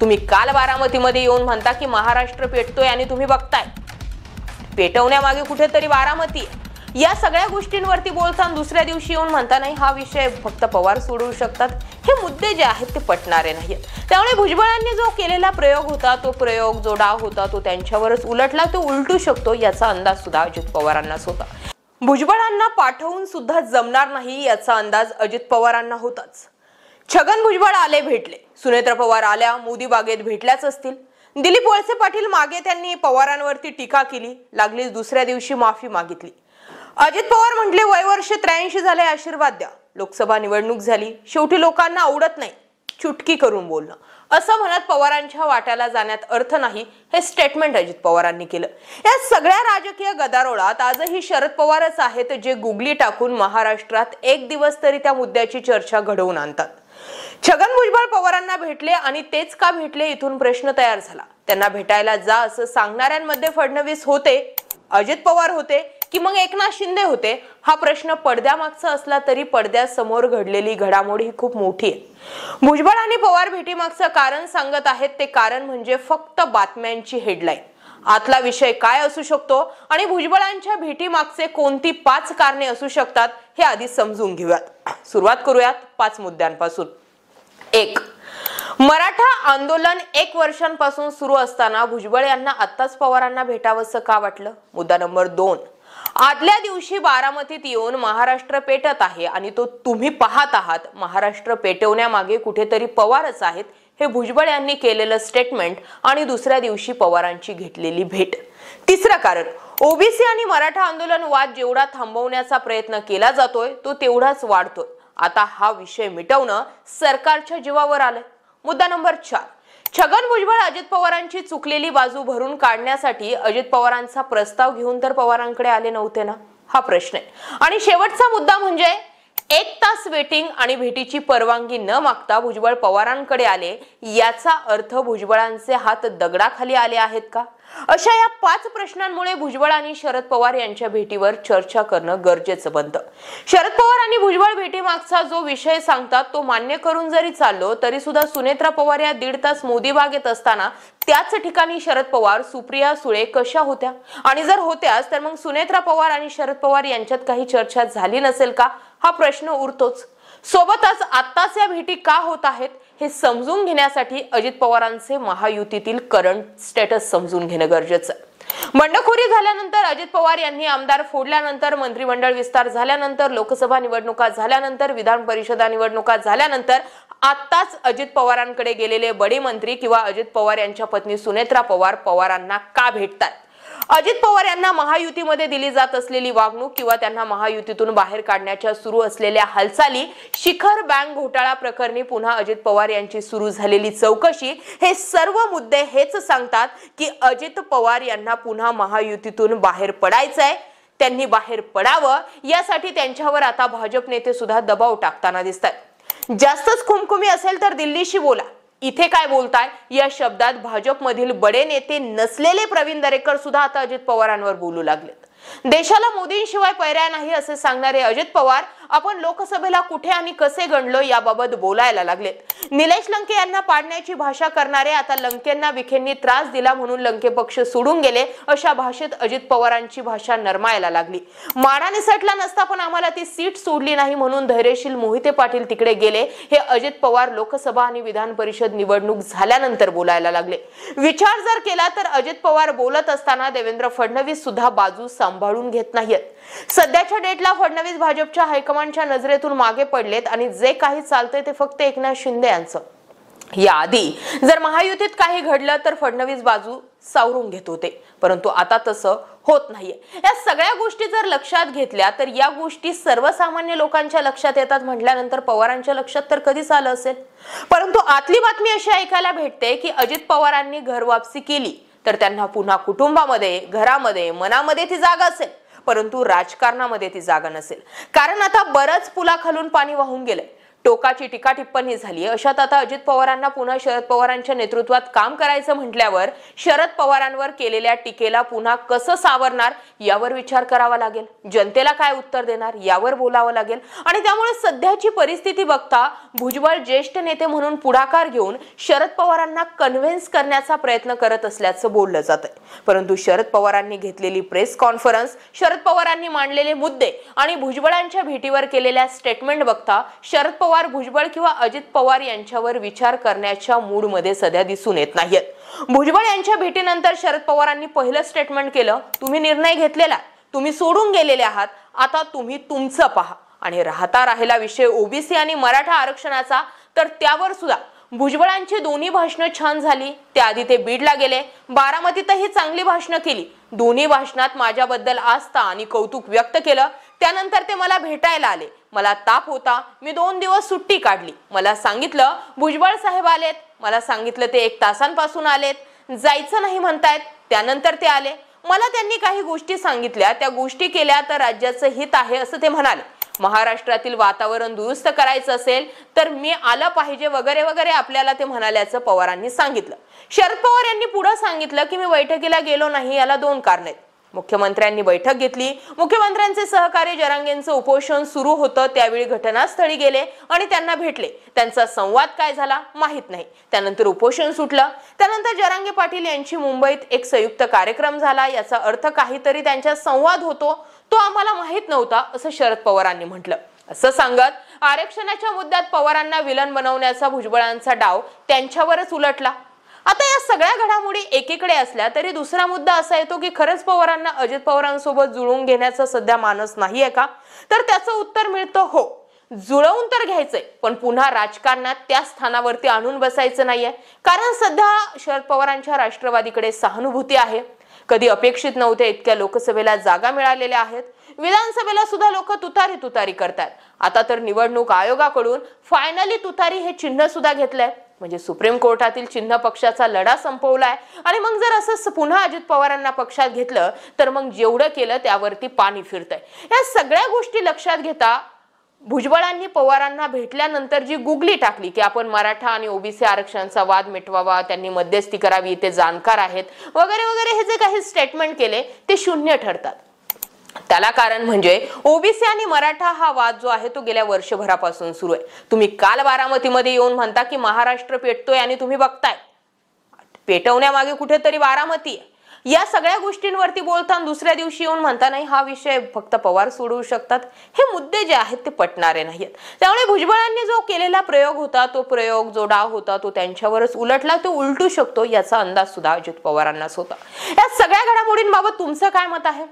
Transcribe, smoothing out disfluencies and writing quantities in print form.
तुम्ही काल बारामतीमध्ये येऊन म्हणता की महाराष्ट्र पेटतोय आणि तुम्ही बघताय पेटवण्यामागे कुठेतरी बारामती। या सगळ्या गोष्टींवरती बोलताना दुसऱ्या दिवशी येऊन म्हणता नाही हा विषय फक्त पवार सोडवू शकतात, हे मुद्दे जे आहेत ते पटणारे नाहीत। त्यामुळे भुजबळांनी जो केलेला प्रयोग होता, तो प्रयोग जो डाव होता तो त्यांच्यावरच उलटला, तो उलटू शकतो याचा अंदाज सुद्धा अजित पवारांनाच होता। भुजबळांना पाठवून सुद्धा जमणार नाही याचा अंदाज अजित पवारांना होताच। छगन भुजबळ आले भेटले, सुनेत्रा पवार आल्या मोदी बागेत भेटल्याच असतील। दिलीप वळसे पाटील मागे त्यांनी पवारांवरती टीका केली, लागलीच दुसऱ्या दिवशी माफी मागितली। अजित पवार म्हटले वय वर्ष 83 झाले, आशीर्वाद द्या। लोकसभा निवडणूक झाली, शेवटी लोकांना आवडत नाही चुटकी करून बोलणं, असं म्हणत पवारांच्या वाट्याला जाण्यात अर्थ नाही, हे स्टेटमेंट अजित पवारांनी केलं। या सगळ्या राजकीय गदारोळात आजही शरद पवारच आहेत जे गुगली टाकून महाराष्ट्रात एक दिवस तरी त्या मुद्द्याची चर्चा घडवून आणतात। छगन भुजबळ पवारांना भेटले आणि तेच का भेटले इथून प्रश्न तयार झाला। त्यांना भेटायला जा असं सांगणाऱ्यांमध्ये फडणवीस होते, अजित पवार होते की मग एकनाथ शिंदे होते, हा प्रश्न पडद्यामागचा असला तरी पडद्यासमोर घडलेली घडामोड ही खूप मोठी आहे। भुजबळ आणि पवार भेटीमागचं कारण सांगत आहेत, ते कारण म्हणजे फक्त बातम्यांची हेडलाईन। आतला विषय काय असू शकतो आणि भुजबळांच्या भेटीमागचे कोणती 5 कारणे असू शकतात हे आधी समजून घेऊयात। सुरुवात करूयात 5 मुद्द्यांपासून। 1. मराठा आंदोलन 1 वर्षांपासून सुरू असताना भुजबळ यांना आत्ताच पवारांना भेटावंसं का वाटलं? मुद्दा नंबर 2. आदल्या दिवशी बारामतीत येऊन महाराष्ट्र पेटत आहे आणि तो तुम्ही पाहत आहात, महाराष्ट्र पेटवण्यामागे कुठेतरी पवारच आहेत, हे भुजबळ यांनी केलेलं स्टेटमेंट आणि दुसऱ्या दिवशी पवारांची घेतलेली भेट। 3रं कारण, ओबीसी आणि मराठा आंदोलन वाद जेवढा थांबवण्याचा प्रयत्न केला जातोय तो तेवढाच वाढतोय, आता हा विषय मिटवणं सरकारच्या जीवावर आलंय। मुद्दा नंबर 4, छगन भुजबळ अजित पवारांची चुकलेली बाजू भरून काढण्यासाठी अजित पवारांचा प्रस्ताव घेऊन तर पवारांकडे आले नव्हते ना, हा प्रश्न आहे। आणि शेवटचा मुद्दा म्हणजे 1 तास वेटिंग आणि भेटीची परवानगी न मागता भुजबळ पवारांकडे आले, याचा अर्थ भुजबळांचे हात दगडाखाली आले आहेत का? अशा या 5 प्रश्नांमुळे भुजबळ आणि शरद पवार यांच्या भेटीवर चर्चा करणं गरजेचं बनतं। शरद पवार आणि भुजबळ भेटीमागचा जो विषय सांगतात तो मान्य करून जरी चाललो तरी सुद्धा सुनेत्रा पवार या 1.5 तास मोदी बागेत असताना त्याच ठिकाणी शरद पवार, सुप्रिया सुळे कशा होत्या? आणि जर होत्याच तर मग सुनेत्रा पवार आणि शरद पवार यांच्यात काही चर्चा झाली नसेल का, हा प्रश्न उरतोच। सोबतच आत्ताच या भेटी का होत आहेत हे समजून घेण्यासाठी अजित पवारांचे महायुतीतील करंट स्टेटस समजून घेणं गरजेचं आहे। बंडखोरी झाल्यानंतर, अजित पवार यांनी आमदार फोडल्यानंतर, मंत्रिमंडळ विस्तार झाल्यानंतर, लोकसभा निवडणुका झाल्यानंतर, विधान परिषदा निवडणुका झाल्यानंतर आत्ताच अजित पवारांकडे गेलेले बडे मंत्री किंवा अजित पवार यांच्या पत्नी सुनेत्रा पवार पवारांना का भेटतात? अजित पवार यांना महायुतीमध्ये दिली जात असलेली वागणूक किंवा त्यांना महायुतीतून बाहेर काढण्याच्या सुरू असलेल्या हालचाली, शिखर बँक घोटाळा प्रकरणी पुन्हा अजित पवार यांची सुरू झालेली चौकशी, हे सर्व मुद्दे हेच सांगतात की अजित पवार यांना पुन्हा महायुतीतून बाहेर पडायचंय, त्यांनी बाहेर पडावं यासाठी त्यांच्यावर आता भाजप नेते सुद्धा दबाव टाकताना दिसतात। जास्तच खुमखुमी असेल तर दिल्लीशी बोला, इथे काय बोलताय या शब्दात भाजपमधील बडे नेते नसलेले प्रवीण दरेकर सुद्धा आता अजित पवारांवर बोलू लागलेत। देशाला मोदींशिवाय पर्याय नाही असे सांगणारे अजित पवार आपण लोकसभेला कुठे आणि कसे गणलो याबाबत बोलायला लागलेत। निलेश लंके यांना पाडण्याची भाषा करणारे आता लंकेंना विखेंनी त्रास दिला म्हणून लंके पक्ष सोडून गेले, अशा भाषेत अजित पवारांची भाषा नरमायला लागली। माडा निसटला नसता पण आम्हाला ती सीट सोडली नाही म्हणून धैर्यशील मोहिते पाटील तिकडे गेले, हे अजित पवार लोकसभा आणि विधान परिषद निवडणूक झाल्यानंतर बोलायला लागले। विचार जर केला तर अजित पवार बोलत असताना देवेंद्र फडणवीस सुद्धा बाजू सांभाळून घेत नाहीत। सध्याच्या डेटला फडणवीस भाजपच्या हायकमांडच्या नजरेतून मागे पडलेत आणि जे काही चालतंय ते फक्त एकनाथ शिंदे यांचं। याआधी जर महायुतीत काही घडलं तर फडणवीस बाजू सावरून घेत होते, परंतु आता तसं होत नाहीये। या सगळ्या गोष्टी जर लक्षात घेतल्या तर या गोष्टी सर्वसामान्य लोकांच्या लक्षात येतात म्हटल्यानंतर पवारांच्या लक्षात तर कधीच आलं असेल। परंतु आतली बातमी अशी ऐकायला भेटते की अजित पवारांनी घर वापसी केली तर त्यांना पुन्हा कुटुंबामध्ये, घरामध्ये, मनामध्ये ती जागा असेल, परंतु राजकारणामध्ये ती जागा नसेल। कारण आता बरंच पुलाखालून पाणी वाहून गेलंय। टोकाची टीका टिप्पणी झाली. अशात आता अजित पवारांना पुन्हा शरद पवारांच्या नेतृत्वात काम करायचं म्हटल्यावर शरद पवारांवर केलेल्या टीकेला पुन्हा कसं सावरणार यावर विचार करावा लागेल. जनतेला काय उत्तर देणार यावर बोलावं लागेल. आणि त्यामुळे सध्याची परिस्थिती बघता भुजबळ ज्येष्ठ नेते म्हणून पुढाकार घेऊन शरद पवारांना कन्व्हिन्स करण्याचा प्रयत्न करत असल्याचं बोललं जातंय. परंतु शरद पवारांनी घेतलेली प्रेस कॉन्फरन्स, शरद पवारांनी मांडलेले मुद्दे आणि भुजबळांच्या भेटीवर केलेल्या स्टेटमेंट बघता शरद पवार भुजबळ किंवा अजित पवार यांच्यावर विचार करण्याच्या मूड मध्ये सध्या दिसून येत नाहीत. भुजबळ यांच्या भेटीनंतर शरद पवारांनी पहिलं स्टेटमेंट केलं, तुम्ही निर्णय घेतलेला, तुम्ही सोडून गेलेले आहात, आता तुम्ही तुमचं पहा. आणि राहिला विषय ओबीसी आणि मराठा आरक्षणाचा, तर त्यावर सुद्धा भुजबळांची दोन्ही भाषणं छान झाली. त्याआधी ते बीडला गेले, बारामतीतही चांगली भाषणं केली. दोन्ही भाषणात माझ्याबद्दल आस्था आणि कौतुक व्यक्त केलं. त्यानंतर ते मला भेटायला आले. मला ताप होता, मी 2 दिवस सुट्टी काढली. मला सांगितलं भुजबळ साहेब आलेत. मला सांगितलं ते 1 तासांपासून आलेत, जायचं नाही म्हणतायत. त्यानंतर ते आले, मला त्यांनी काही गोष्टी सांगितल्या, त्या गोष्टी केल्या तर राज्याचं हित आहे असं ते म्हणाले. महाराष्ट्रातील वातावरण दुरुस्त करायचं असेल तर मी आलं पाहिजे वगैरे वगैरे आपल्याला ते म्हणाल्याचं पवारांनी सांगितलं. शरद पवार यांनी पुढे सांगितलं की मी बैठकीला गेलो नाही, याला 2 कारण आहेत. मुख्यमंत्र्यांनी बैठक घेतली, मुख्यमंत्र्यांचे सहकारी जरांगेंचं उपोषण सुरू होतं, त्यावेळी घटनास्थळी गेले आणि त्यांना भेटले. त्यांचा संवाद काय झाला माहित नाही. त्यानंतर उपोषण सुटलं. त्यानंतर जरांगे पाटील यांची मुंबईत एक संयुक्त कार्यक्रम झाला, याचा अर्थ काहीतरी त्यांच्या संवाद होतो, तो आम्हाला माहित नव्हता असं शरद पवारांनी म्हटलं. असं सांगत आरक्षणाच्या मुद्द्यात पवारांना विलन बनवण्याचा भुजबळांचा डाव त्यांच्यावरच उलटला. आता या सगळ्या घडामोडी एकीकडे असल्या तरी दुसरा मुद्दा असा येतो की खरंच पवारांना अजित पवारांसोबत जुळवून घेण्याचा सध्या मानस नाहीये का? तर त्याचं उत्तर मिळतं हो, जुळवून तर घ्यायचंय, पण पुन्हा राजकारणात त्या स्थानावरती आणून बसायचं नाहीये. कारण सध्या शरद पवारांच्या राष्ट्रवादीकडे सहानुभूती आहे. कधी अपेक्षित नव्हते इतक्या लोकसभेला जागा मिळालेल्या आहेत. विधानसभेला सुद्धा लोक तुतारी करतात. आता तर निवडणूक आयोगाकडून फायनली तुतारी हे चिन्ह सुद्धा घेतलंय. म्हणजे सुप्रीम कोर्टातील चिन्ह पक्षाचा लढा संपवलाय. आणि मग जर असं पुन्हा अजित पवारांना पक्षात घेतलं तर मग जेवढं केलं त्यावरती पाणी फिरतंय. या सगळ्या गोष्टी लक्षात घेता भुजबळांनी पवारांना भेटल्यानंतर जी गुगली टाकली की आपण मराठा आणि ओबीसी आरक्षणाचा वाद मिटवावा, त्यांनी मध्यस्थी करावी, ते जाणकार आहेत वगैरे वगैरे, हे जे काही स्टेटमेंट केले ते शून्य ठरतात. त्याला कारण म्हणजे ओबीसी आणि मराठा हा वाद जो आहे तो गेल्या वर्षभरापासून सुरू आहे. तुम्ही काल बारामतीमध्ये येऊन म्हणता की महाराष्ट्र पेटतोय आणि तुम्ही बघताय पेटवण्यामागे कुठेतरी बारामती आहे. या सगळ्या गोष्टींवरती बोलताना दुसऱ्या दिवशी येऊन म्हणता नाही हा विषय फक्त पवार सोडवू शकतात. हे मुद्दे जे आहेत ते पटणारे नाहीत. त्यामुळे भुजबळांनी जो केलेला प्रयोग होता, तो प्रयोग जो डाव होता तो त्यांच्यावरच उलटला, तो उलटू शकतो याचा अंदाज सुद्धा अजित पवारांनाच होता. या सगळ्या घडामोडींबाबत तुमचं काय मत आहे?